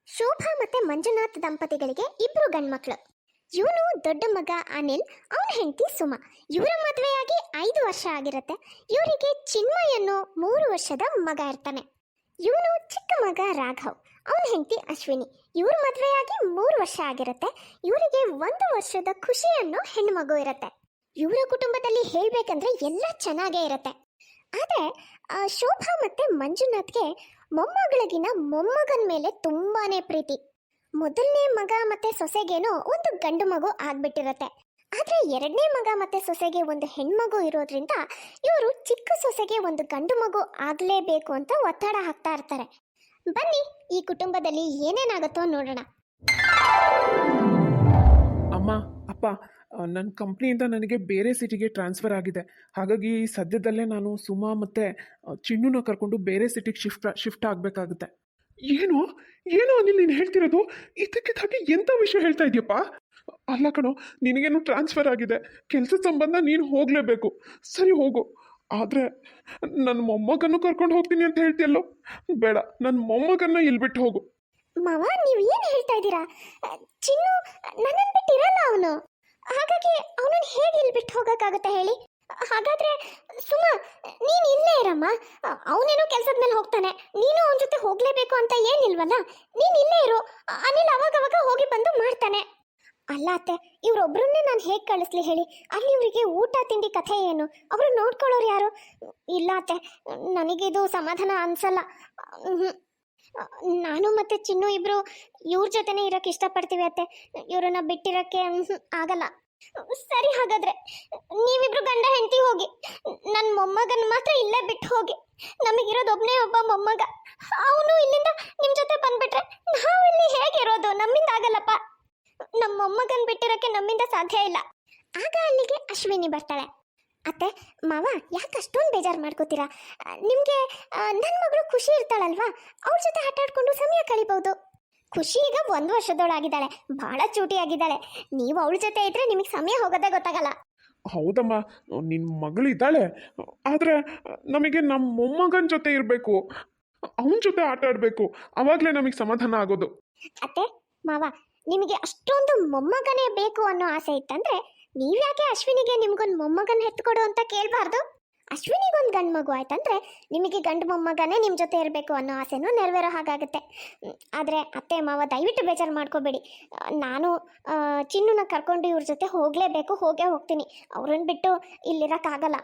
ಶೋಭಾ ಮತ್ತೆ ಮಂಜುನಾಥ್ ದಂಪತಿಗಳಿಗೆ ಇಬ್ರು ಗಂಡ್ಮಕ್ಳು. ಇವನು ದೊಡ್ಡ ಮಗ ಅನಿಲ್, ಅವನ ಹೆಂಡತಿ ಸುಮಾ. ಇವರ ಮದುವೆಯಾಗಿ 5 ವರ್ಷ ಆಗಿರುತ್ತೆ. ಇವರಿಗೆ ಚಿನ್ಮಯ್ ಅನ್ನೋ 3 ವರ್ಷದ ಮಗ ಇರ್ತಾನೆ. ಇವನು ಚಿಕ್ಕ ಮಗ ರಾಘವ್, ಅವನ ಹೆಂಡತಿ ಅಶ್ವಿನಿ. ಇವ್ರ ಮದುವೆಯಾಗಿ 3 ವರ್ಷ ಆಗಿರುತ್ತೆ. ಇವರಿಗೆ 1 ವರ್ಷದ ಖುಷಿ ಅನ್ನೋ ಹೆಣ್ಣು ಮಗು ಇರುತ್ತೆ. ಇವರ ಕುಟುಂಬದಲ್ಲಿ ಹೇಳ್ಬೇಕಂದ್ರೆ ಎಲ್ಲ ಚೆನ್ನಾಗೇ ಇರುತ್ತೆ. ಆದರೆ ಶೋಭಾ ಮತ್ತೆ ಮಂಜುನಾಥ್ಗೆ ಮೊಮ್ಮಗಳಿಗಿನ ಮೊಮ್ಮಗನ ಮೇಲೆ ತುಂಬಾನೇ ಪ್ರೀತಿ. ಮೊದಲನೇ ಮಗ ಮತ್ತೆ ಸೊಸೆಗೇನೋ ಒಂದು ಗಂಡು ಮಗು ಆಗ್ಬಿಟ್ಟಿರತ್ತೆ. ಆದ್ರೆ ಎರಡನೇ ಮಗ ಮತ್ತೆ ಸೊಸೆಗೆ ಒಂದು ಹೆಣ್ಮಗು ಇರೋದ್ರಿಂದ ಇವರು ಚಿಕ್ಕ ಸೊಸೆಗೆ ಒಂದು ಗಂಡು ಮಗು ಆಗ್ಲೇಬೇಕು ಅಂತ ಒತ್ತಡ ಹಾಕ್ತಾ ಇರ್ತಾರೆ. ಬನ್ನಿ ಈ ಕುಟುಂಬದಲ್ಲಿ ಏನೇನಾಗುತ್ತೋ ನೋಡೋಣ. ಅಮ್ಮ, ಅಪ್ಪ, ನನ್ನ ಕಂಪ್ನಿಯಿಂದ ನನಗೆ ಬೇರೆ ಸಿಟಿಗೆ ಟ್ರಾನ್ಸ್ಫರ್ ಆಗಿದೆ. ಹಾಗಾಗಿ ಸದ್ಯದಲ್ಲೇ ನಾನು ಸುಮಾ ಮತ್ತು ಚಿನ್ನುನ ಕರ್ಕೊಂಡು ಬೇರೆ ಸಿಟಿಗೆ ಶಿಫ್ಟ್ ಆಗಬೇಕಾಗುತ್ತೆ. ಏನು ಏನು ಅನಿಲ್ ನೀನು ಹೇಳ್ತಿರೋದು? ಇದಕ್ಕಿದ್ದಾಗೆ ಎಂಥ ವಿಷಯ ಹೇಳ್ತಾ ಇದೆಯಪ್ಪ? ಅಲ್ಲ ಕಣೋ, ನಿನಗೇನು ಟ್ರಾನ್ಸ್ಫರ್ ಆಗಿದೆ, ಕೆಲಸದ ಸಂಬಂಧ ನೀನು ಹೋಗಲೇಬೇಕು. ಸರಿ ಹೋಗು, ಆದರೆ ನನ್ನ ಮೊಮ್ಮಗನ್ನು ಕರ್ಕೊಂಡು ಹೋಗ್ತೀನಿ ಅಂತ ಹೇಳ್ತೀಯಲ್ಲೋ? ಬೇಡ, ನನ್ನ ಮೊಮ್ಮಗನ್ನ ಇಲ್ಲಿ ಬಿಟ್ಟು ಹೋಗು. ಮಾವ, ನೀವು ಏನು ಹೇಳ್ತಾ ಇದ್ದೀರಾ? ಚಿನ್ನು ನನ್ನನ್ನು ಬಿಟ್ಟಿರಲ್ಲ ಅವನು. ಹಾಗಾಗಿ ಅವನನ್ನು ಹೇಗೆ ಇಲ್ಲಿ ಬಿಟ್ಟು ಹೋಗೋಕ್ಕಾಗುತ್ತೆ ಹೇಳಿ? ಹಾಗಾದ್ರೆ ಸುಮಾ, ನೀನು ಇಲ್ಲೇ ಇರಮ್ಮ. ಅವನೇನೋ ಕೆಲಸದ ಮೇಲೆ ಹೋಗ್ತಾನೆ, ನೀನು ಅವನ ಜೊತೆ ಹೋಗ್ಲೇಬೇಕು ಅಂತ ಏನಿಲ್ವಲ್ಲ. ನೀನು ಇಲ್ಲೇ ಇರು, ಅನಿಲ್ ಅವಾಗವಾಗ ಹೋಗಿ ಬಂದು ಮಾಡ್ತಾನೆ. ಅಲ್ಲ ಅತ್ತೆ, ಇವರೊಬ್ಬರನ್ನೇ ನಾನು ಹೇಗೆ ಕಳಿಸ್ಲಿ ಹೇಳಿ? ಅಲ್ಲಿ ಇವರಿಗೆ ಊಟ ತಿಂಡಿ ಕಥೆ ಏನು? ಅವರು ನೋಡ್ಕೊಳ್ಳೋರು ಯಾರು? ಇಲ್ಲ ಅತ್ತೆ, ನನಗಿದು ಸಮಾಧಾನ ಅನ್ಸಲ್ಲ. ನಾನು ಮತ್ತೆ ಚಿನ್ನು ಇಬ್ರು ಇವ್ರ ಜೊತೆನೇ ಇರೋಕ್ಕೆ ಇಷ್ಟಪಡ್ತೀವಿ ಅತ್ತೆ. ಇವ್ರನ್ನ ಬಿಟ್ಟಿರೋಕ್ಕೆ ಆಗಲ್ಲ. ಸರಿ, ಹಾಗಾದ್ರೆ ನೀವಿಬ್ರು ಗಂಡ ಹೆಂಡತಿ ಹೋಗಿ, ನನ್ನ ಮೊಮ್ಮಗನ ಮಾತ್ರ ಇಲ್ಲೇ ಬಿಟ್ಟು ಹೋಗಿ. ನಮಗಿರೋದೊಬ್ಬನೇ ಒಬ್ಬ ಮೊಮ್ಮಗ, ಅವನು ಇಲ್ಲಿಂದ ನಿಮ್ಮ ಜೊತೆ ಬಂದ್ಬಿಟ್ರೆ ನಾವು ಇಲ್ಲಿ ಹೇಗಿರೋದು? ನಮ್ಮಿಂದ ಆಗಲ್ಲಪ್ಪ. ನಮ್ಮ ಮೊಮ್ಮಗನ್ ಬಿಟ್ಟಿರೋಕ್ಕೆ ನಮ್ಮಿಂದ ಸಾಧ್ಯ ಇಲ್ಲ. ಆಗ ಅಲ್ಲಿಗೆ ಅಶ್ವಿನಿ ಬರ್ತಾಳೆ. ಅತ್ತೆ, ಮಾವ, ಯಾಕೆ ಅಷ್ಟೊಂದು ಬೇಜಾರು ಮಾಡ್ಕೋತೀರಾ? ನಿಮಗೆ ನನ್ನ ಮಗಳು ಖುಷಿ ಇರ್ತಾಳಲ್ವಾ, ಅವ್ರ ಜೊತೆ ಆಟ ಆಡ್ಕೊಂಡು ಸಮಯ ಕಳಿಬಹುದು. ಖುಷಿ ಈಗ 1 ವರ್ಷದವಳಾಗಿದ್ದಾಳೆ, ಬಹಳ ಚೂಟಿಯಾಗಿದ್ದಾಳೆ. ನೀವು ಅವಳ ಜೊತೆ ಇದ್ರೆ ನಿಮಗೆ ಸಮಯ ಹೋಗೋದೇ ಗೊತ್ತಾಗಲ್ಲ. ಹೌದಮ್ಮ, ನಿನ್ನ ಮಗಳಿದ್ದಾಳೆ, ಆದರೆ ನಮಗೆ ನಮ್ಮ ಮೊಮ್ಮಗನ ಜೊತೆ ಇರಬೇಕು, ಅವನ ಜೊತೆ ಆಟ ಆಡಬೇಕು. ಅವಾಗಲೇ ನಮಗೆ ಸಮಾಧಾನ ಆಗೋದು. ಅತ್ತೆ, ಮಾವ, ನಿಮಗೆ ಅಷ್ಟೊಂದು ಮೊಮ್ಮಗನೇ ಬೇಕು ಅನ್ನೋ ಆಸೆ ಇತ್ತಂದ್ರೆ ನೀವ್ಯಾಕೆ ಅಶ್ವಿನಿಗೆ ನಿಮ್ಗೊಂದು ಮೊಮ್ಮಗನ ಹೆತ್ಕೊಡು ಅಂತ ಕೇಳಬಾರ್ದು? ಅಶ್ವಿನಿಗೊಂದು ಗಂಡು ಮಗು ಆಯ್ತಂದ್ರೆ ನಿಮಗೆ ಗಂಡು ಮೊಮ್ಮಗನೇ ನಿಮ್ಮ ಜೊತೆ ಇರಬೇಕು ಅನ್ನೋ ಆಸೆನೂ ನೆರವೇರೋ ಹಾಗಾಗುತ್ತೆ. ಆದರೆ ಅತ್ತೆ ಮಾವ, ದಯವಿಟ್ಟು ಬೇಜಾರು ಮಾಡ್ಕೋಬೇಡಿ. ನಾನು ಚಿನ್ನುನ ಕರ್ಕೊಂಡು ಇವ್ರ ಜೊತೆ ಹೋಗಲೇಬೇಕು, ಹೋಗೇ ಹೋಗ್ತೀನಿ. ಅವ್ರನ್ನ ಬಿಟ್ಟು ಇಲ್ಲಿರೋಕ್ಕಾಗಲ್ಲ.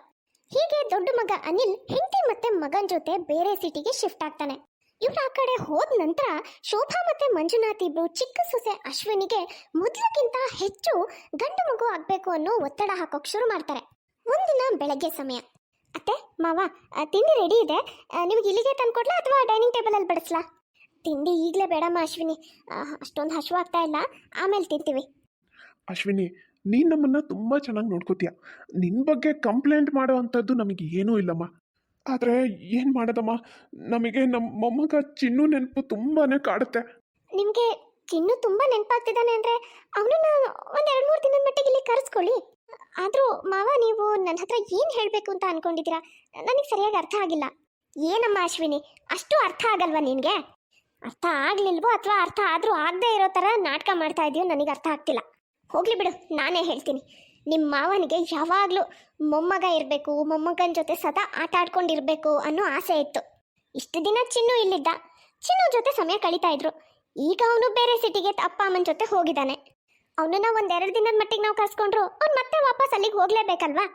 ಹೀಗೆ ದೊಡ್ಡ ಮಗ ಅನಿಲ್ ಹೆಂಡತಿ ಮತ್ತೆ ಮಗನ ಜೊತೆ ಬೇರೆ ಸಿಟಿಗೆ ಶಿಫ್ಟ್ ಆಗ್ತಾನೆ. ಇವ್ರು ಆ ಕಡೆ ಹೋದ ನಂತರ ಶೋಭಾ ಮತ್ತೆ ಮಂಜುನಾಥ್ ಇಬ್ರು ಚಿಕ್ಕ ಸೊಸೆ ಅಶ್ವಿನಿಗೆ ಮೊದಲಕ್ಕಿಂತ ಹೆಚ್ಚು ಗಂಡು ಮಗು ಆಗ್ಬೇಕು ಅನ್ನೋ ಒತ್ತಡ ಹಾಕೋಕ್ ಶುರು ಮಾಡ್ತಾರೆ. ಒಂದಿನ ಬೆಳಗ್ಗೆ ಸಮಯ. ಅತ್ತೆ ಮಾವ, ತಿಂಡಿ ರೆಡಿ ಇದೆ, ನಿಮ್ಗೆ ಇಲ್ಲಿಗೆ ತಂದ್ಕೊಡ್ಲಾ ಅಥವಾ ಡೈನಿಂಗ್ ಟೇಬಲ್ ಅಲ್ಲಿ ಬಡಿಸ್ಲಾ? ತಿಂಡಿ ಈಗಲೇ ಬೇಡಮ್ಮ ಅಶ್ವಿನಿ, ಅಷ್ಟೊಂದು ಹಸಿವಾಗ್ತಾ ಇಲ್ಲ, ಆಮೇಲೆ ತಿಂತೀವಿ. ಅಶ್ವಿನಿ, ನೀನು ನಮ್ಮನ್ನು ತುಂಬ ಚೆನ್ನಾಗಿ ನೋಡ್ಕೋತೀಯ. ನಿನ್ನ ಬಗ್ಗೆ ಕಂಪ್ಲೇಂಟ್ ಮಾಡೋ ಅಂಥದ್ದು ನಮಗೆ ಏನೂ ಇಲ್ಲಮ್ಮ. ಆದರೆ ಏನು ಮಾಡೋದಮ್ಮ, ನಮಗೆ ನಮ್ಮ ಮೊಮ್ಮಗ ಚಿನ್ನು ನೆನಪು ತುಂಬಾ ಕಾಡುತ್ತೆ. ನಿಮಗೆ ಚಿನ್ನು ತುಂಬ ನೆನಪಾಗ್ತಿದ್ದಾನೆ ಅಂದರೆ ಅವನನ್ನ ಒಂದು 2-3 ದಿನದ ಮಟ್ಟಿಗೆ ಇಲ್ಲಿ ಕರೆಸ್ಕೊಳ್ಳಿ. ಆದರೂ ಮಾವ, ನೀವು ನನ್ನ ಹತ್ರ ಏನು ಹೇಳಬೇಕು ಅಂತ ಅನ್ಕೊಂಡಿದ್ದೀರಾ? ನನಗೆ ಸರಿಯಾಗಿ ಅರ್ಥ ಆಗಿಲ್ಲ. ಏನಮ್ಮ ಅಶ್ವಿನಿ, ಅಷ್ಟು ಅರ್ಥ ಆಗಲ್ವಾ ನಿನಗೆ? ಅರ್ಥ ಆಗಲಿಲ್ವೋ ಅಥವಾ ಅರ್ಥ ಆದರೂ ಆಗದೆ ಇರೋ ಥರ ನಾಟಕ ಮಾಡ್ತಾ ಇದೆಯೋ ನನಗೆ ಅರ್ಥ ಆಗ್ತಿಲ್ಲ. ಹೋಗಲಿ ಬಿಡು, ನಾನೇ ಹೇಳ್ತೀನಿ. ನಿಮ್ಮ ಮಾವನಿಗೆ ಯಾವಾಗಲೂ ಮೊಮ್ಮಗ ಇರಬೇಕು, ಮೊಮ್ಮಗನ ಜೊತೆ ಸದಾ ಆಟ ಆಡ್ಕೊಂಡಿರ್ಬೇಕು ಅನ್ನೋ ಆಸೆ ಇತ್ತು. ಇಷ್ಟು ದಿನ ಚಿನ್ನು ಇಲ್ಲಿದ್ದ, ಚಿನ್ನು ಜೊತೆ ಸಮಯ ಕಳೀತಾ ಇದ್ರು. ಈಗ ಅವನು ಬೇರೆ ಸಿಟಿಗೆ ಅಪ್ಪ ಅಮ್ಮನ ಜೊತೆ ಹೋಗಿದ್ದಾನೆ. ಅವನನ್ನ 1-2 ದಿನದ ಮಟ್ಟಿಗೆ ನಾವು ಕರ್ಸ್ಕೊಂಡ್ರು ಅವ್ನು ಮತ್ತೆ ವಾಪಸ್ ಅಲ್ಲಿಗೆ ಹೋಗ್ಲೇಬೇಕಲ್ವಾ?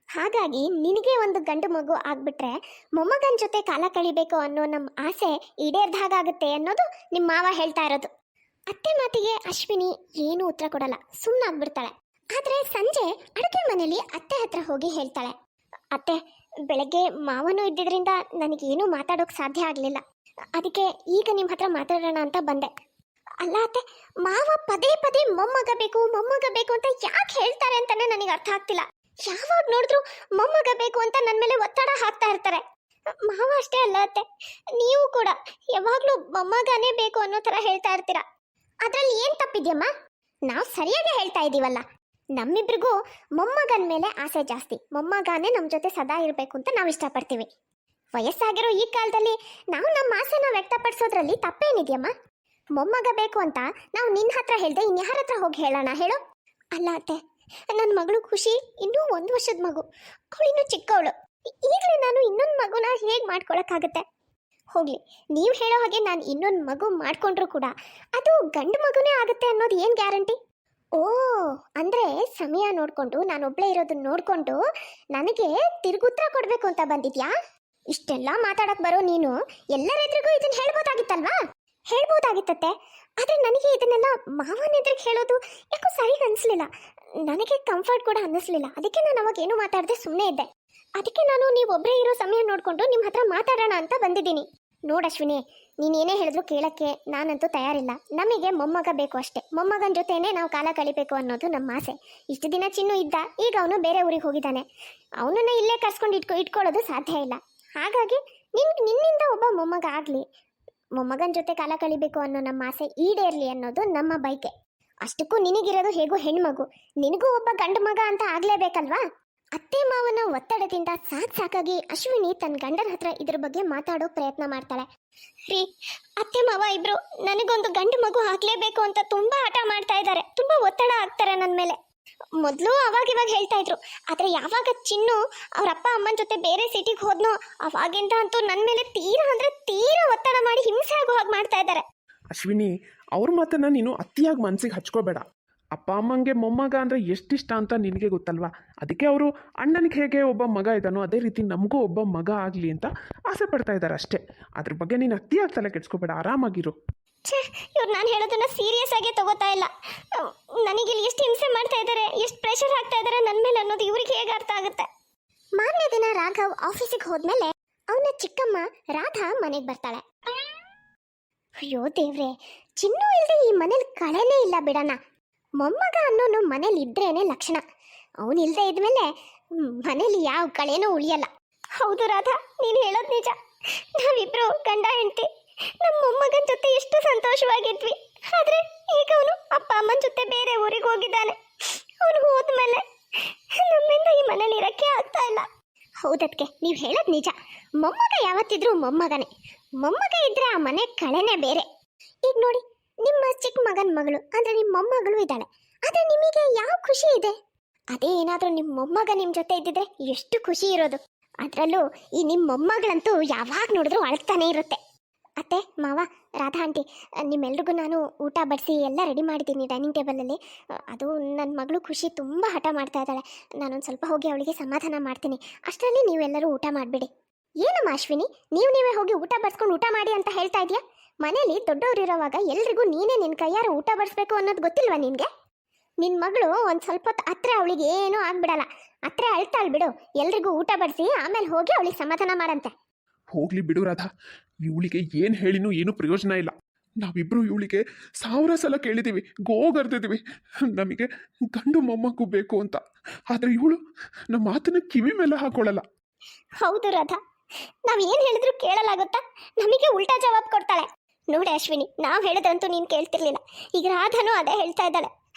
ಹಾಗಾಗಿ ನಿನಗೆ ಒಂದು ಗಂಡು ಮಗು ಆಗ್ಬಿಟ್ರೆ ಮೊಮ್ಮಗನ ಜೊತೆ ಕಾಲ ಕಳಿಬೇಕು ಅನ್ನೋ ನಮ್ಮ ಆಸೆ ಈಡೇರ್ದ ಹಾಗಾಗುತ್ತೆ ಅನ್ನೋದು ನಿಮ್ಮ ಮಾವ ಹೇಳ್ತಾ ಇರೋದು. ಅತ್ತೆ ಮಾತಿಗೆ ಅಶ್ವಿನಿ ಏನೂ ಉತ್ತರ ಕೊಡಲ್ಲ, ಸುಮ್ಮನಾಗ್ಬಿಡ್ತಾಳೆ. ಆದರೆ ಸಂಜೆ ಅಡುಗೆ ಮನೆಯಲ್ಲಿ ಅತ್ತೆ ಹತ್ರ ಹೋಗಿ ಹೇಳ್ತಾಳೆ, ಅತ್ತೆ, ಬೆಳಗ್ಗೆ ಮಾವನು ಇದ್ದಿದ್ರಿಂದ ನನಗೇನೂ ಮಾತಾಡೋಕೆ ಸಾಧ್ಯ ಆಗಲಿಲ್ಲ. ಅದಕ್ಕೆ ಈಗ ನಿಮ್ಮ ಹತ್ರ ಮಾತಾಡೋಣ ಅಂತ ಬಂದೆ. ಅಲ್ಲ ಅತ್ತೆ, ಮಾವ ಪದೇ ಪದೇ ಮೊಮ್ಮಗ ಬೇಕು ಮೊಮ್ಮಗ ಬೇಕು ಅಂತ ಯಾಕೆ ಹೇಳ್ತಾರೆ ಅಂತಾನೆ ನನಗೆ ಅರ್ಥ ಆಗ್ತಿಲ್ಲ. ಯಾವಾಗ ನೋಡಿದ್ರು ಮೊಮ್ಮಗ ಬೇಕು ಅಂತ ನನ್ನ ಮೇಲೆ ಒತ್ತಡ ಹಾಕ್ತಾ ಇರ್ತಾರೆ. ಮಾವ ಅಷ್ಟೇ ಅಲ್ಲ ಅತ್ತೆ, ನೀವು ಕೂಡ ಯಾವಾಗಲೂ ಮೊಮ್ಮಗನೇ ಬೇಕು ಅನ್ನೋ ಥರ ಹೇಳ್ತಾ ಇರ್ತೀರಾ. ಅದರಲ್ಲಿ ಏನು ತಪ್ಪಿದ್ಯಮ್ಮ? ನಾವು ಸರಿಯಾಗಿ ಹೇಳ್ತಾ ಇದ್ದೀವಲ್ಲ. ನಮ್ಮಿಬ್ರಿಗೂ ಮೊಮ್ಮಗನ ಮೇಲೆ ಆಸೆ ಜಾಸ್ತಿ. ಮೊಮ್ಮಗನೇ ನಮ್ಮ ಜೊತೆ ಸದಾ ಇರಬೇಕು ಅಂತ ನಾವು ಇಷ್ಟಪಡ್ತೀವಿ. ವಯಸ್ಸಾಗಿರೋ ಈ ಕಾಲದಲ್ಲಿ ನಾವು ನಮ್ಮ ಆಸೆನ ವ್ಯಕ್ತಪಡಿಸೋದ್ರಲ್ಲಿ ತಪ್ಪೇನಿದೆಯಮ್ಮ? ಮೊಮ್ಮಗ ಬೇಕು ಅಂತ ನಾವು ನಿನ್ನ ಹತ್ರ ಹೇಳ್ದೆ ಇನ್ಯಾರ ಹತ್ರ ಹೋಗಿ ಹೇಳೋಣ ಹೇಳು? ಅಲ್ಲ ಅತ್ತೆ, ನನ್ನ ಮಗಳು ಖುಷಿ ಇನ್ನೂ 1 ವರ್ಷದ ಮಗು, ಅವಳಿನ್ನೂ ಚಿಕ್ಕವಳು. ಈಗಲೇ ನಾನು ಇನ್ನೊಂದು ಮಗುನ ಹೇಗೆ ಮಾಡ್ಕೊಳಕ್ಕಾಗತ್ತೆ? ಹೋಗ್ಲಿ, ನೀವು ಹೇಳೋ ಹಾಗೆ ನಾನು ಇನ್ನೊಂದು ಮಗು ಮಾಡ್ಕೊಂಡ್ರು ಕೂಡ ಅದು ಗಂಡು ಮಗುನೇ ಆಗುತ್ತೆ ಅನ್ನೋದು ಏನು ಗ್ಯಾರಂಟಿ? ಓ, ಅಂದ್ರೆ ಸಮಯ ನೋಡ್ಕೊಂಡು ನಾನೊಬ್ಳೇ ಇರೋದನ್ನ ನೋಡ್ಕೊಂಡು ನನಗೆ ತಿರುಗುತ್ತರ ಕೊಡ್ಬೇಕು ಅಂತ ಬಂದಿದ್ಯಾ? ಇಷ್ಟೆಲ್ಲ ಮಾತಾಡಕ್ ಬರೋ ನೀನು ಎಲ್ಲರ ಎದುರಿಗೂ ಇದನ್ನ ಹೇಳ್ಬೋದಾಗಿತ್ತಲ್ವಾ? ಹೇಳ್ಬೋದಾಗಿತ್ತತ್ತೆ. ಆದ್ರೆ ನನಗೆ ಇದನ್ನೆಲ್ಲ ಮಾವನ ಎದುರಿಗೆ ಹೇಳೋದು ಯಾಕೋ ಸರಿ ಅನಿಸ್ಲಿಲ್ಲ. ನನಗೆ ಕಂಫರ್ಟ್ ಕೂಡ ಅನ್ನಿಸ್ಲಿಲ್ಲ. ಅದಕ್ಕೆ ನಾನು ಅವಾಗ ಏನು ಮಾತಾಡದೆ ಸುಮ್ಮನೆ ಇದ್ದೆ. ಅದಕ್ಕೆ ನಾನು ನೀವೊಬ್ಬರೇ ಇರೋ ಸಮಯ ನೋಡ್ಕೊಂಡು ನಿಮ್ಮ ಹತ್ರ ಮಾತಾಡೋಣ ಅಂತ ಬಂದಿದ್ದೀನಿ. ನೋಡು ಅಶ್ವಿನಿ, ನೀನೇನೇ ಹೇಳಿದ್ರು ಕೇಳಕ್ಕೆ ನಾನಂತೂ ತಯಾರಿಲ್ಲ. ನಮಗೆ ಮೊಮ್ಮಗ ಬೇಕು ಅಷ್ಟೇ. ಮೊಮ್ಮಗನ ಜೊತೆನೇ ನಾವು ಕಾಲ ಕಳಿಬೇಕು ಅನ್ನೋದು ನಮ್ಮ ಆಸೆ. ಇಷ್ಟು ದಿನ ಚಿನ್ನು ಇದ್ದ, ಈಗ ಅವನು ಬೇರೆ ಊರಿಗೆ ಹೋಗಿದ್ದಾನೆ. ಅವನನ್ನ ಇಲ್ಲೇ ಕರ್ಸ್ಕೊಂಡು ಇಟ್ಕೊಳ್ಳೋದು ಸಾಧ್ಯ ಇಲ್ಲ. ಹಾಗಾಗಿ ನಿನ್ನಿಂದ ಒಬ್ಬ ಮೊಮ್ಮಗ ಆಗಲಿ, ಮೊಮ್ಮಗನ ಜೊತೆ ಕಾಲ ಕಳಿಬೇಕು ಅನ್ನೋ ನಮ್ಮ ಆಸೆ ಈಡೇರಲಿ ಅನ್ನೋದು ನಮ್ಮ ಬಯಕೆ. ಅಷ್ಟಕ್ಕೂ ನಿನಗಿರೋದು ಹೇಗೋ ಹೆಣ್ಮಗು, ನಿನಗೂ ಒಬ್ಬ ಗಂಡು ಮಗ ಅಂತ ಆಗ್ಲೇಬೇಕಲ್ವಾ? ಅತ್ತೆ ಮಾವನ ಒತ್ತಡದಿಂದ ಸಾಕಾಗಿ ಅಶ್ವಿನಿ ತನ್ನ ಗಂಡನ ಹತ್ರ ಇದ್ರ ಬಗ್ಗೆ ಮಾತಾಡೋ ಪ್ರಯತ್ನ ಮಾಡ್ತಾಳೆ. ರೀ, ಅತ್ತೆ ಮಾವ ಇಬ್ರು ನನಗೊಂದು ಗಂಡು ಮಗು ಆಗ್ಲೇಬೇಕು ಅಂತ ತುಂಬಾ ಹಠ ಮಾಡ್ತಾ ಇದ್ದಾರೆ, ತುಂಬಾ ಒತ್ತಡ ಆಗ್ತಾರೆ ನನ್ನ ಮೇಲೆ. ಮೊದಲು ಅವಾಗ ಹೇಳ್ತಾ ಇದ್ರು, ಆದ್ರೆ ಯಾವಾಗ ಚಿನ್ನು ಅವ್ರ ಅಪ್ಪ ಅಮ್ಮನ ಜೊತೆ ಬೇರೆ ಸಿಟಿಗೆ ಹೋದ್ನೋ ಅವಾಗಿಂದ ಅಂತೂ ನನ್ನ ಮೇಲೆ ತೀರಾ ಒತ್ತಡ ಮಾಡಿ ಹಿಂಸೆ ಆಗೋ ಹಾಗೆ ಮಾಡ್ತಾ ಇದ್ದಾರೆ. ಅಶ್ವಿನಿ, ಅವ್ರ ಮಾತನ್ನ ನೀನು ಅತಿಯಾಗಿ ಮನಸ್ಸಿಗೆ ಹಚ್ಕೋಬೇಡ. ಅಪ್ಪ ಅಮ್ಮಂಗೆ ಮೊಮ್ಮಗ ಅಂದರೆ ಎಷ್ಟಿಷ್ಟ ಅಂತ ನಿನಗೆ ಗೊತ್ತಲ್ವಾ? ಅದಕ್ಕೆ ಅವರು ಅಣ್ಣನಿಗೆ ಹೇಗೆ ಒಬ್ಬ ಮಗ ಇದ್ದಾನೋ ಅದೇ ರೀತಿ ನಮಗೂ ಒಬ್ಬ ಮಗ ಆಗಲಿ ಅಂತ ಆಸೆ ಪಡ್ತಾ ಇದ್ದಾರೆ ಅಷ್ಟೇ. ಅದ್ರ ಬಗ್ಗೆ ನೀನು ಅತಿಯಾಗಿ ತಲೆ ಕೆಡಿಸ್ಕೋಬೇಡ, ಆರಾಮಾಗಿರು. ಇವ್ರು ನಾನು ಹೇಳೋದನ್ನ ಸೀರಿಯಸ್ ಆಗಿ ತಗೋತಾ ಇಲ್ಲ. ನನಗಿಲ್ಲಿ ಎಷ್ಟು ಹಿಂಸೆ ಮಾಡ್ತಾ ಇದ್ದಾರೆ, ಎಷ್ಟು ಪ್ರೆಷರ್ ಹಾಕ್ತಾ ಇದ್ದಾರೆ ನನ್ನ ಮೇಲೆ ಅನ್ನೋದು ಇವ್ರಿಗೆ ಹೇಗೆ ಅರ್ಥ ಆಗುತ್ತೆ? ಮಾರನೇ ದಿನ ರಾಘವ್ ಆಫೀಸಿಗೆ ಹೋದ್ಮೇಲೆ ಅವನ ಚಿಕ್ಕಮ್ಮ ರಾಧಾ ಮನೆಗೆ ಬರ್ತಾಳೆ. ಅಯ್ಯೋ ದೇವ್ರೆ, ಚಿನ್ನು ಇಲ್ಲದೆ ಈ ಮನೇಲಿ ಕಳೆನೇ ಇಲ್ಲ ಬಿಡಣ. ಮೊಮ್ಮಗ ಅನ್ನೋನು ಮನೇಲಿ ಇದ್ರೇನೆ ಲಕ್ಷಣ. ಅವನಿಲ್ದೇ ಇದ್ಮೇಲೆ ಮನೇಲಿ ಯಾವ ಕಳೆನೂ ಉಳಿಯಲ್ಲ. ಹೌದು ರಾಧಾ, ನೀನು ಹೇಳೋದು ನಿಜ. ನಾವಿಬ್ರು ಗಂಡ ಹೆಂಡತಿ ನಮ್ಮ ಮೊಮ್ಮಗನ ಜೊತೆ ಎಷ್ಟು ಸಂತೋಷವಾಗಿದ್ವಿ. ಆದ್ರೆ ಈಗ ಅವನು ಅಪ್ಪ ಅಮ್ಮನ ಜೊತೆ ಬೇರೆ ಊರಿಗೆ ಹೋಗಿದ್ದಾನೆ. ಅವನು ಹೋದ್ಮೇಲೆ ನಮ್ಮಿಂದ ಈ ಮನೇಲಿ ಇರಕ್ಕೆ ಆಗ್ತಾ ಇಲ್ಲ. ಹೌದದ್ಕೆ ನೀವು ಹೇಳೋದು ನಿಜ. ಮೊಮ್ಮಗ ಯಾವತ್ತಿದ್ರೂ ಮೊಮ್ಮಗನೇ. ಮೊಮ್ಮಗ ಇದ್ರೆ ಆ ಮನೆ ಕಳೆನೇ ಬೇರೆ. ಈಗ ನೋಡಿ, ನಿಮ್ಮ ಚಿಕ್ಕ ಮಗನ ಮಗಳು ಅಂದ್ರೆ ನಿಮ್ಮ ಮೊಮ್ಮಗಳು ಇದ್ದಾಳೆ. ಆದ್ರೆ ನಿಮಗೆ ಯಾವ ಖುಷಿ ಇದೆ? ಅದೇ ಏನಾದ್ರೂ ನಿಮ್ಮ ಮೊಮ್ಮಗ ನಿಮ್ಮ ಜೊತೆ ಇದ್ದಿದ್ರೆ ಎಷ್ಟು ಖುಷಿ ಇರೋದು. ಅದರಲ್ಲೂ ಈ ನಿಮ್ಮ ಮೊಮ್ಮಗಳಂತೂ ಯಾವಾಗ ನೋಡಿದ್ರು ಅಳ್ತಾನೆ ಇರುತ್ತೆ. ಅತ್ತೆ ಮಾವ, ರಾಧಾ ಆಂಟಿ, ನಿಮ್ಮೆಲ್ರಿಗೂ ನಾನು ಊಟ ಬಡಿಸಿ ಎಲ್ಲ ರೆಡಿ ಮಾಡಿದ್ದೀನಿ ಡೈನಿಂಗ್ ಟೇಬಲಲ್ಲಿ. ಅದು ನನ್ನ ಮಗಳು ಖುಷಿ ತುಂಬ ಹಠ ಮಾಡ್ತಾ ಇದ್ದಾಳೆ. ನಾನೊಂದು ಸ್ವಲ್ಪ ಹೋಗಿ ಅವಳಿಗೆ ಸಮಾಧಾನ ಮಾಡ್ತೀನಿ. ಅಷ್ಟರಲ್ಲಿ ನೀವೆಲ್ಲರೂ ಊಟ ಮಾಡಿಬಿಡಿ. ಏನಮ್ಮ ಅಶ್ವಿನಿ, ನೀವೇ ಹೋಗಿ ಊಟ ಬಡಿಸ್ಕೊಂಡು ಊಟ ಮಾಡಿ ಅಂತ ಹೇಳ್ತಾ ಇದೆಯಾ? ಮನೇಲಿ ದೊಡ್ಡವರಿರೋವಾಗ ಎಲ್ರಿಗೂ ನೀನೇ ನಿನ್ನ ಕೈಯಾರ ಊಟ ಬಡಿಸ್ಬೇಕು ಅನ್ನೋದು ಗೊತ್ತಿಲ್ವಾ ನಿನಗೆ? ನಿನ್ನ ಮಗಳು ಒಂದು ಸ್ವಲ್ಪ ಹೊತ್ತು ಹತ್ರ ಅವಳಿಗೆ ಏನೂ ಆಗ್ಬಿಡಲ್ಲ. ಹತ್ರ ಅಳ್ತಾಳು ಬಿಡು. ಎಲ್ರಿಗೂ ಊಟ ಬಡಿಸಿ ಆಮೇಲೆ ಹೋಗಿ ಅವಳಿಗೆ ಸಮಾಧಾನ ಮಾಡಂತೆ. ಹೋಗ್ಲಿ ಬಿಡು ರಾಧಾ, ಇವಳಿಗೆ ಏನು ಹೇಳಿನೂ ಏನೂ ಪ್ರಯೋಜನ ಇಲ್ಲ. ನಾವಿಬ್ರು ಇವಳಿಗೆ 1000 ಸಲ ಕೇಳಿದ್ದೀವಿ, ಗೋಗರ್ದಿದ್ದೀವಿ ನಮಗೆ ಗಂಡು ಮೊಮ್ಮಗು ಬೇಕು ಅಂತ. ಆದರೆ ಇವಳು ನಮ್ಮ ಮಾತನ್ನ ಕಿವಿ ಮೇಲೆ ಹಾಕೊಳ್ಳಲ್ಲ. ಹೌದು ರಾಧಾ, ನಾವೇನು ಹೇಳಿದ್ರು ಕೇಳಲಾಗುತ್ತಾ? ನಮಗೆ ಉಲ್ಟಾ ಜವಾಬ್ ಕೊಡ್ತಾಳೆ. ನೋಡಿ ಅಶ್ವಿನಿ, ನಾವು ಹೇಳಿದ್ರಂತೂ ನೀನು ಕೇಳ್ತಿರ್ಲಿಲ್ಲ. ಈಗ ರಾಧಾನೂ ಅದೇ ಹೇಳ್ತಾ ಇದ್ದಾಳೆ,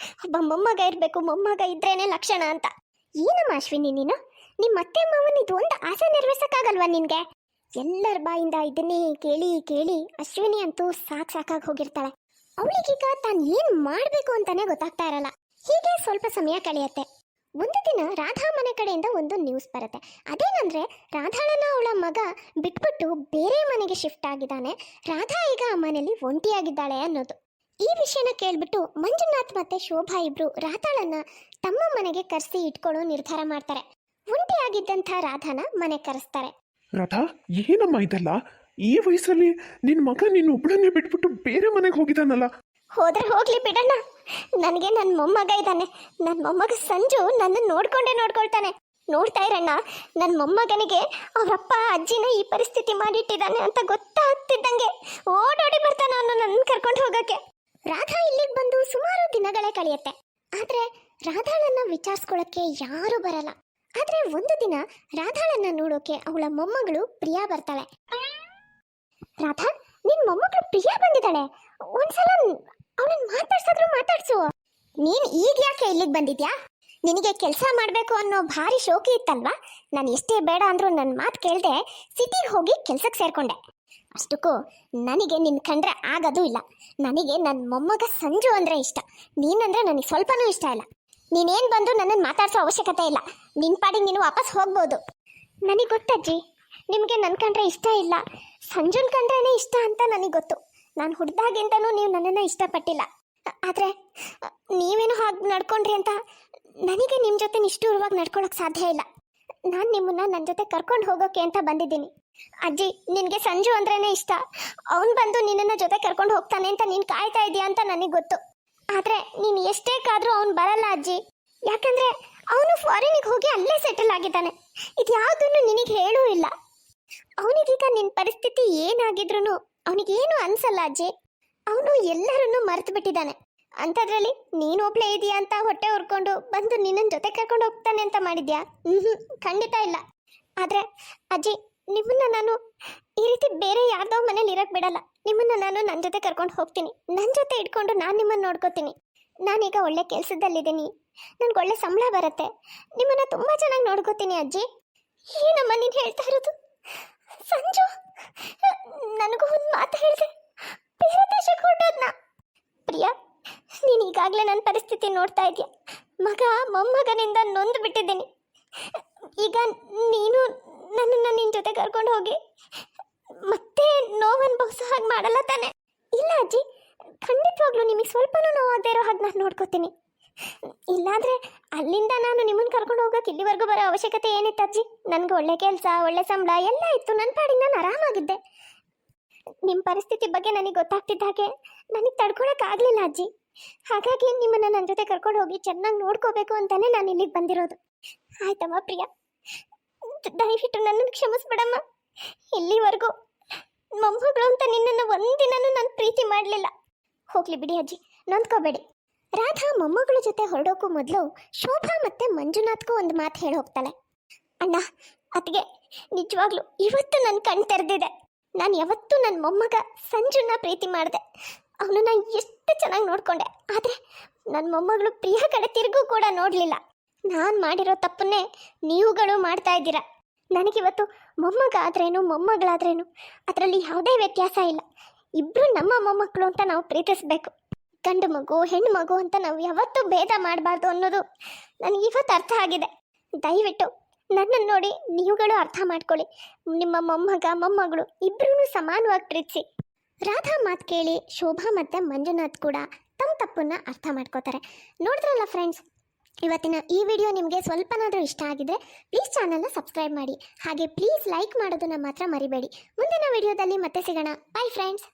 ಒಬ್ಬ ಮೊಮ್ಮಗ ಇರಬೇಕು, ಮೊಮ್ಮಗ ಇದ್ರೇನೆ ಲಕ್ಷಣ ಅಂತ. ಏನಮ್ಮ ಅಶ್ವಿನಿ ನೀನು? ನಿಮ್ಮ ಅತ್ತೆ ಮಾವನ ಇದು ಒಂದು ಆಸೆ ನೆರವೇರ್ಸಕ್ಕಾಗಲ್ವಾ ನಿನಗೆ? ಎಲ್ಲರ ಬಾಯಿಂದ ಇದನ್ನೇ ಕೇಳಿ ಕೇಳಿ ಅಶ್ವಿನಿ ಅಂತೂ ಸಾಕಾಗಿ ಹೋಗಿರ್ತಾಳೆ. ಅವಳಿಗೀಗ ತಾನು ಏನು ಮಾಡಬೇಕು ಅಂತಾನೆ ಗೊತ್ತಾಗ್ತಾ ಇರಲ್ಲ. ಹೀಗೆ ಸ್ವಲ್ಪ ಸಮಯ ಕಳೆಯುತ್ತೆ. ಒಂದು ದಿನ ರಾಧಾ ಮನೆ ಕಡೆಯಿಂದ ಒಂದು ನ್ಯೂಸ್ ಬರುತ್ತೆ. ಅದೇನಂದ್ರೆ ರಾಧಾಳನ್ನ ಅವಳ ಮಗ ಬಿಟ್ಬಿಟ್ಟು ಬೇರೆ ಮನೆಗೆ ಶಿಫ್ಟ್ ಆಗಿದ್ದಾನೆ. ರಾಧಾ ಈಗ ಆ ಮನೆಯಲ್ಲಿ ಒಂಟಿಯಾಗಿದ್ದಾಳೆ ಅನ್ನೋದು. ಈ ವಿಷಯನ ಕೇಳ್ಬಿಟ್ಟು ಮಂಜುನಾಥ್ ಮತ್ತೆ ಶೋಭಾ ಇಬ್ರು ರಾಧಾಳನ್ನ ತಮ್ಮ ಮನೆಗೆ ಕರೆಸಿ ಇಟ್ಕೊಳ್ಳೋ ನಿರ್ಧಾರ ಮಾಡ್ತಾರೆ. ಒಂಟಿಯಾಗಿದ್ದಂಥ ರಾಧಾನ ಮನೆ ಕರೆಸ್ತಾರೆ. ರಾಧಾ, ಏನಮ್ಮ ಇದೆಲ್ಲ? ಈ ವಯಸ್ಸಲ್ಲಿ ನಿನ್ನ ಮಗ ನಿನ್ನ ಒಬ್ಬಳನ್ನೇ ಬಿಟ್ಬಿಟ್ಟು ಬೇರೆ ಮನೆಗೆ ಹೋಗಿದ್ದಾನಲ್ಲ? ಹೋದ್ರೆ ಹೋಗ್ಲಿ ಬಿಡಣ್ಣ, ನನಗೆ ನನ್ನ ಮೊಮ್ಮಗ ಇದ್ದಾನೆ. ನನ್ನ ಮೊಮ್ಮಗ ಸಂಜು ನನ್ನ ನೋಡ್ಕೊಳ್ತಾನೆ. ನೋಡ್ತಾ ಇರಣ್ಣ, ನನ್ನ ಮೊಮ್ಮಗನಿಗೆ ಅವರಪ್ಪ ಅಜ್ಜಿನ ಈ ಪರಿಸ್ಥಿತಿ ಮಾಡಿಟ್ಟಿದ್ದಾನೆ ಅಂತ ಗೊತ್ತಾಗ್ತಿದ್ದಂಗೆ ಓಡೋಡಿ ಬರ್ತಾನೆ ಅವನು ನನ್ನ ಕರ್ಕೊಂಡು ಹೋಗಕ್ಕೆ. ರಾಧಾ ಇಲ್ಲಿಗೆ ಬಂದು ಸುಮಾರು ದಿನಗಳೇ ಕಳೆಯುತ್ತೆ. ಆದ್ರೆ ರಾಧಾಳನ್ನ ವಿಚಾರಿಸ್ಕೊಳ್ಳೋಕ್ಕೆ ಯಾರೂ ಬರಲ್ಲ. ಆದ್ರೆ ಒಂದು ದಿನ ರಾಧಾಳನ್ನ ನೋಡೋಕೆ ಅವಳ ಮೊಮ್ಮಗಳು ಪ್ರಿಯಾ ಬರ್ತಾಳೆ. ರಾಧಾ, ನಿನ್ ಮೊಮ್ಮಗಳು ಪ್ರಿಯಾ ಬಂದಿದ್ದಾಳೆ, ಒಂದ್ಸಲ ಅವಳನ್ನ ಮಾತಾಡ್ಸು. ನೀನ್ ಈಗ ಯಾಕೆ ಇಲ್ಲಿಗೆ ಬಂದಿದ್ಯಾ? ನಿನಗೆ ಕೆಲಸ ಮಾಡಬೇಕು ಅನ್ನೋ ಭಾರಿ ಶೋಕಿ ಇತ್ತಲ್ವಾ? ನಾನು ಎಷ್ಟೇ ಬೇಡ ಅಂದ್ರೂ ನನ್ನ ಮಾತು ಕೇಳದೆ ಸಿಟಿಗೆ ಹೋಗಿ ಕೆಲ್ಸಕ್ಕೆ ಸೇರ್ಕೊಂಡೆ. ಅಷ್ಟಕ್ಕೂ ನನಗೆ ನಿನ್ನ ಕಂಡ್ರೆ ಆಗೋದು ಇಲ್ಲ. ನನಗೆ ನನ್ನ ಮೊಮ್ಮಗ ಸಂಜು ಅಂದರೆ ಇಷ್ಟ. ನೀನಂದ್ರೆ ನನಗೆ ಸ್ವಲ್ಪನೂ ಇಷ್ಟ ಇಲ್ಲ. ನೀನೇನು ಬಂದು ನನ್ನನ್ನು ಮಾತಾಡ್ಸೋ ಅವಶ್ಯಕತೆ ಇಲ್ಲ. ನಿನ್ನ ಪಾಡಿಗೆ ನೀನು ವಾಪಸ್ ಹೋಗ್ಬೋದು. ನನಗೆ ಗೊತ್ತಜ್ಜಿ, ನಿಮಗೆ ನನ್ನ ಕಂಡ್ರೆ ಇಷ್ಟ ಇಲ್ಲ, ಸಂಜುನ್ ಕಂಡ್ರೇನೆ ಇಷ್ಟ ಅಂತ ನನಗೆ ಗೊತ್ತು. ನಾನು ಹುಡ್ದಾಗಿಂತನೂ ನೀವು ನನ್ನನ್ನು ಇಷ್ಟಪಟ್ಟಿಲ್ಲ. ಆದರೆ ನೀವೇನು ಹಾಗೆ ನಡ್ಕೊಂಡ್ರಿ ಅಂತ ನನಗೆ ನಿಮ್ಮ ಜೊತೆ ನಿಷ್ಠೂರವಾಗಿ ನಡ್ಕೊಳಕ್ಕೆ ಸಾಧ್ಯ ಇಲ್ಲ. ನಾನು ನಿಮ್ಮನ್ನ ನನ್ನ ಜೊತೆ ಕರ್ಕೊಂಡು ಹೋಗೋಕೆ ಅಂತ ಬಂದಿದ್ದೀನಿ. ಅಜ್ಜಿ, ನಿನಗೆ ಸಂಜು ಅಂದ್ರೇನೆ ಇಷ್ಟ. ಅವನು ಬಂದು ನಿನ್ನನ್ನು ಜೊತೆ ಕರ್ಕೊಂಡು ಹೋಗ್ತಾನೆ ಅಂತ ನೀನು ಕಾಯ್ತಾ ಇದೀಯ ಅಂತ ನನಗೆ ಗೊತ್ತು. ಆದರೆ ನೀನು ಎಷ್ಟೇ ಕಾದ್ರೂ ಅವನು ಬರಲ್ಲ ಅಜ್ಜಿ. ಯಾಕಂದರೆ ಅವನು ಫಾರಿನಿಗೆ ಹೋಗಿ ಅಲ್ಲೇ ಸೆಟಲ್ ಆಗಿದ್ದಾನೆ. ಇದು ಯಾವುದನ್ನು ನಿನಗೆ ಹೇಳೂ ಇಲ್ಲ. ಅವನಿಗೀಗ ನಿನ್ನ ಪರಿಸ್ಥಿತಿ ಏನಾಗಿದ್ರು ಅವನಿಗೇನು ಅನ್ಸಲ್ಲ ಅಜ್ಜಿ. ಅವನು ಎಲ್ಲರನ್ನೂ ಮರೆತು ಬಿಟ್ಟಿದ್ದಾನೆ. ಅಂಥದ್ರಲ್ಲಿ ನೀನೊಬ್ಳೇ ಇದೆಯಾ ಅಂತ ಹೊಟ್ಟೆ ಹುರ್ಕೊಂಡು ಬಂದು ನಿನ್ನ ಜೊತೆ ಕರ್ಕೊಂಡು ಹೋಗ್ತಾನೆ ಅಂತ ಮಾಡಿದ್ಯಾ? ಖಂಡಿತ ಇಲ್ಲ. ಆದರೆ ಅಜ್ಜಿ, ನಿಮ್ಮನ್ನ ನಾನು ಈ ರೀತಿ ಬೇರೆ ಯಾರ್ದೋ ಮನೇಲಿ ಇರಕ್ಕೆ ಬಿಡಲ್ಲ. ನಿಮ್ಮನ್ನ ನಾನು ನನ್ನ ಜೊತೆ ಕರ್ಕೊಂಡು ಹೋಗ್ತೀನಿ. ನನ್ನ ಜೊತೆ ಇಟ್ಕೊಂಡು ನಾನು ನಿಮ್ಮನ್ನು ನೋಡ್ಕೋತೀನಿ. ನಾನೀಗ ಒಳ್ಳೆ ಕೆಲಸದಲ್ಲಿದ್ದೀನಿ, ನನಗೆ ಒಳ್ಳೆ ಸಂಬಳ ಬರುತ್ತೆ. ನಿಮ್ಮನ್ನ ತುಂಬ ಚೆನ್ನಾಗಿ ನೋಡ್ಕೋತೀನಿ ಅಜ್ಜಿ. ಏನಮ್ಮ ನೀನು ಹೇಳ್ತಾ ಇರೋದು? ಸಂಜು ನನಗೂ ಒಂದು ಮಾತು ಹೇಳಿದೆ, ಬೇರೆ ದೇಶಕ್ಕೆ ಹೊರಟೋದ್ನ. ಪ್ರಿಯಾ, ನೀನು ಈಗಾಗಲೇ ನನ್ನ ಪರಿಸ್ಥಿತಿ ನೋಡ್ತಾ ಇದೆಯಾ. ಮಗ ಮೊಮ್ಮಗನಿಂದ ನೊಂದು ಬಿಟ್ಟಿದ್ದೀನಿ. ಈಗ ನೀನು ನನ್ನನ್ನು ನಿನ್ನ ಜೊತೆ ಕರ್ಕೊಂಡು ಹೋಗಿ ಮತ್ತೆ ನೋವು ಅನುಭವಿಸೋ ಹಾಗೆ ಮಾಡಲ್ಲ ತಾನೆ? ಇಲ್ಲ ಅಜ್ಜಿ, ಖಂಡಿತವಾಗ್ಲೂ ನಿಮಗೆ ಸ್ವಲ್ಪನೂ ನೋವಾಗದೇ ಇರೋ ಹಾಗೆ ನಾನು ನೋಡ್ಕೋತೀನಿ. ಇಲ್ಲಾಂದರೆ ಅಲ್ಲಿಂದ ನಾನು ನಿಮ್ಮನ್ನು ಕರ್ಕೊಂಡು ಹೋಗೋಕೆ ಇಲ್ಲಿವರೆಗೂ ಬರೋ ಅವಶ್ಯಕತೆ ಏನಿತ್ತು ಅಜ್ಜಿ? ನನಗೆ ಒಳ್ಳೆ ಕೆಲಸ, ಒಳ್ಳೆ ಸಂಬಳ ಎಲ್ಲ ಇತ್ತು. ನನ್ನ ಪಾಡಿಗೆ ನಾನು ಆರಾಮಾಗಿದ್ದೆ. ನಿಮ್ಮ ಪರಿಸ್ಥಿತಿ ಬಗ್ಗೆ ನನಗೆ ಗೊತ್ತಾಗ್ತಿದ್ದ ಹಾಗೆ ನನಗೆ ತಡ್ಕೊಳಕ್ಕಾಗಲಿಲ್ಲ ಅಜ್ಜಿ. ಹಾಗಾಗಿ ನಿಮ್ಮನ್ನು ನನ್ನ ಜೊತೆ ಕರ್ಕೊಂಡು ಹೋಗಿ ಚೆನ್ನಾಗಿ ನೋಡ್ಕೋಬೇಕು ಅಂತಲೇ ನಾನು ಇಲ್ಲಿಗೆ ಬಂದಿರೋದು. ಆಯ್ತಮ್ಮ ಪ್ರಿಯಾ, ದಯವಿಟ್ಟು ನನ್ನನ್ನು ಕ್ಷಮಿಸ್ಬಿಡಮ್ಮ. ಇಲ್ಲಿವರೆಗೂ ಮೊಮ್ಮಗಳು ಅಂತ ನಿನ್ನನ್ನು ಒಂದಿನನೂ ನಾನು ಪ್ರೀತಿ ಮಾಡಲಿಲ್ಲ. ಹೋಗ್ಲಿ ಬಿಡಿ ಅಜ್ಜಿ, ನೊಂದ್ಕೋಬೇಡಿ. ರಾಧಾ ಮೊಮ್ಮಗಳ ಜೊತೆ ಹೊರಡೋಕ್ಕೂ ಮೊದಲು ಶೋಭಾ ಮತ್ತು ಮಂಜುನಾಥ್ಗೂ ಒಂದು ಮಾತು ಹೇಳಿ ಹೋಗ್ತಾಳೆ. ಅಣ್ಣ, ಅತ್ತಿಗೆ, ನಿಜವಾಗ್ಲೂ ಇವತ್ತು ನನ್ನ ಕಣ್ ತೆರೆದಿದೆ. ನಾನು ಯಾವತ್ತೂ ನನ್ನ ಮೊಮ್ಮಗ ಸಂಜುನ ಪ್ರೀತಿ ಮಾಡಿದೆ. ಅವನನ್ನ ಎಷ್ಟು ಚೆನ್ನಾಗಿ ನೋಡಿಕೊಂಡೆ. ಆದರೆ ನನ್ನ ಮೊಮ್ಮಗಳು ಪ್ರಿಯ ಕಡೆ ತಿರುಗೂ ಕೂಡ ನೋಡಲಿಲ್ಲ. ನಾನು ಮಾಡಿರೋ ತಪ್ಪನ್ನೇ ನೀವುಗಳು ಮಾಡ್ತಾ ಇದ್ದೀರಾ. ನನಗಿವತ್ತು ಮೊಮ್ಮಗ ಆದ್ರೇನು ಮೊಮ್ಮಗಳಾದ್ರೇನು ಅದರಲ್ಲಿ ಯಾವುದೇ ವ್ಯತ್ಯಾಸ ಇಲ್ಲ. ಇಬ್ಬರು ನಮ್ಮ ಮೊಮ್ಮಕ್ಕಳು ಅಂತ ನಾವು ಪ್ರೀತಿಸಬೇಕು. ಗಂಡು ಮಗು ಹೆಣ್ಣು ಮಗು ಅಂತ ನಾವು ಯಾವತ್ತೂ ಭೇದ ಮಾಡಬಾರ್ದು ಅನ್ನೋದು ನನಗಿವತ್ತು ಅರ್ಥ ಆಗಿದೆ. ದಯವಿಟ್ಟು ನನ್ನನ್ನು ನೋಡಿ ನೀವುಗಳು ಅರ್ಥ ಮಾಡ್ಕೊಳ್ಳಿ. ನಿಮ್ಮ ಮೊಮ್ಮಗ ಮೊಮ್ಮಗಳು ಇಬ್ಬರೂ ಸಮಾನವಾಗಿ ಪ್ರೀತಿಸಿ. ರಾಧಾ ಮಾತು ಕೇಳಿ ಶೋಭಾ ಮತ್ತು ಮಂಜುನಾಥ್ ಕೂಡ ತಮ್ಮ ತಪ್ಪನ್ನ ಅರ್ಥ ಮಾಡ್ಕೋತಾರೆ. ನೋಡಿದ್ರಲ್ಲ ಫ್ರೆಂಡ್ಸ್, ಇವತ್ತಿನ ಈ ವಿಡಿಯೋ ನಿಮಗೆ ಸ್ವಲ್ಪನಾದರೂ ಇಷ್ಟ ಆಗಿದ್ರೆ ಪ್ಲೀಸ್ ಚಾನಲ್ನ ಸಬ್ಸ್ಕ್ರೈಬ್ ಮಾಡಿ. ಹಾಗೆ ಪ್ಲೀಸ್ ಲೈಕ್ ಮಾಡೋದನ್ನು ಮಾತ್ರ ಮರಿಬೇಡಿ. ಮುಂದಿನ ವಿಡಿಯೋದಲ್ಲಿ ಮತ್ತೆ ಸಿಗೋಣ. By friends.